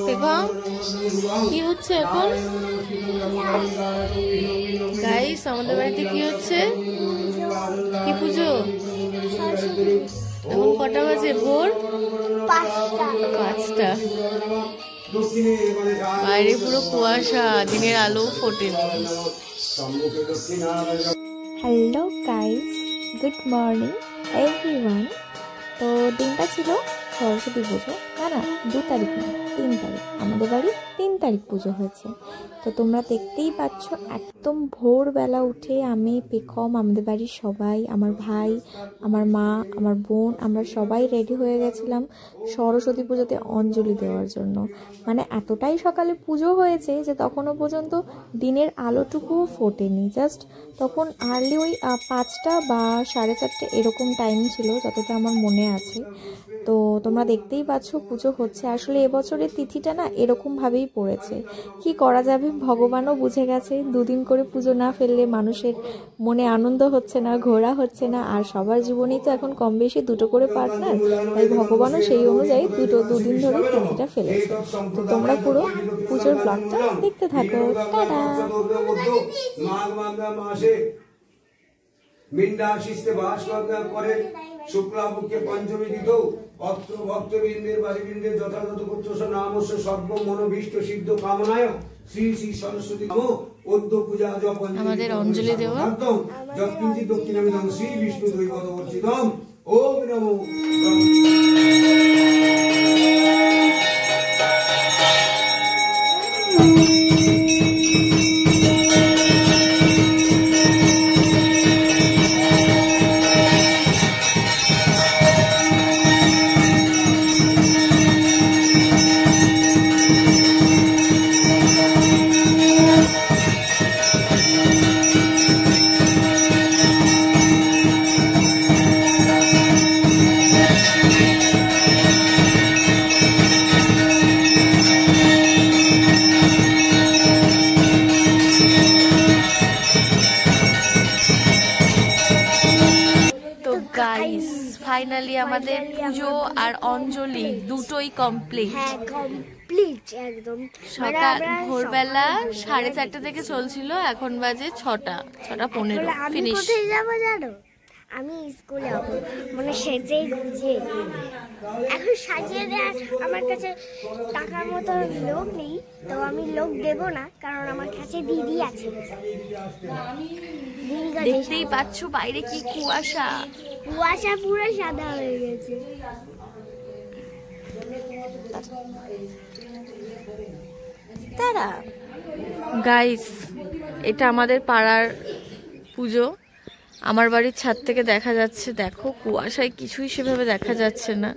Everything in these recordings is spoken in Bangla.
দেখো কি হচ্ছে এখন গাইস, আমাদের বাড়িতে কি হচ্ছে? কি পুজো? এখন কটা বাজে? ভোর 5টা। বাইরে পুরো কুয়াশা, দিনের আলো ফোটেনি। Hello guys, good morning everyone. তো দিনটা ছিল সরস্বতী পুজো, না 2 তারিখ না 3 তারিখ। আমাদের বাড়ি 3 তারিখ পুজো হয়েছে। তো তোমরা দেখতেই পাচ্ছ, একদম ভোরবেলা উঠে আমি, পেখম, আমাদের বাড়ির সবাই, আমার ভাই, আমার মা, আমার বোন, আমরা সবাই রেডি হয়ে গেছিলাম সরস্বতী পুজোতে অঞ্জলি দেওয়ার জন্য। মানে এতটাই সকালে পুজো হয়েছে যে তখনও পর্যন্ত দিনের আলোটুকুও ফোটেনি। জাস্ট তখন আর্লি ওই 5টা বা 4:30 এরকম টাইম ছিল, যতটা আমার মনে আছে। তো তোমরা দেখতেই পাচ্ছ পুজো হচ্ছে। আসলে এবছরের তিথিটা না এরকমভাবেই পড়েছে, কি করা যাবে, ভগবানও বুঝে গেছে 2 দিন করে পুজো না ফেললে মানুষের মনে আনন্দ হচ্ছে না, ঘোরা হচ্ছে না। আর সবার জীবনেই তো এখন কম বেশি 2টো করে পার্টনার, তাই ভগবানও সেই অনুযায়ী 2 দিন ধরে তিথিটা ফেলেছে। তো তোমরা পুরো পুজোর ব্লগটা দেখতে থাকো। টাটা। শুক্লাপক্ষে পঞ্চমী দিত অত্র ভক্তবৃন্দের বাড়িবৃন্দের যথাযথ পুত্র নামস্য সর্ব মনোভীষ্ট সিদ্ধ কামনায় শ্রী শ্রী সরস্বতী অদ্য পূজা জপন আমাদের অঞ্জলি দেওয়া যৎকিঞ্চিৎ দক্ষিণামিদং শ্রী বিষ্ণু দৈবতবর্চিতম ওম নমো। গাইস, ফাইনালি আমাদের পুজো আর অঞ্জলি দুটোই কমপ্লিট। হ্যাঁ, কমপ্লিট একদম। সকাল ভোরবেলা 4:30 থেকে চলছিল, এখন বাজে 6:15 আমি ফিনিশ। কোথায় যাবো জানো? আমি স্কুলে যাবো, মানে সেজেই গুছিয়ে। এখন সাজিয়ে দেওয়ার আমার কাছে টাকার মতো লোক নেই, তো আমি লোক দেব না, কারণ আমার কাছে দিদি আছে। দেখতেই পাচ্ছ বাইরে কি কুয়াশা, কুয়াশা পুরো সাদা হয়ে গেছে। গাইস, এটা আমাদের পাড়ার পুজো। আমার বাড়ির ছাদ থেকে দেখা যাচ্ছে, দেখো কুয়াশায় কিছুই সেভাবে দেখা যাচ্ছে না।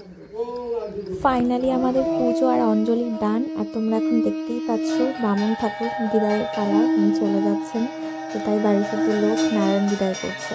ফাইনালি আমাদের পুজো আর অঞ্জলির দান। আর তোমরা এখন দেখতেই পাচ্ছ বামন ঠাকুর বিদায়ের পালা, উনি চলে যাচ্ছেন। তো তাই বাড়ির শুধু লোক নারায়ণ বিদায় করছে।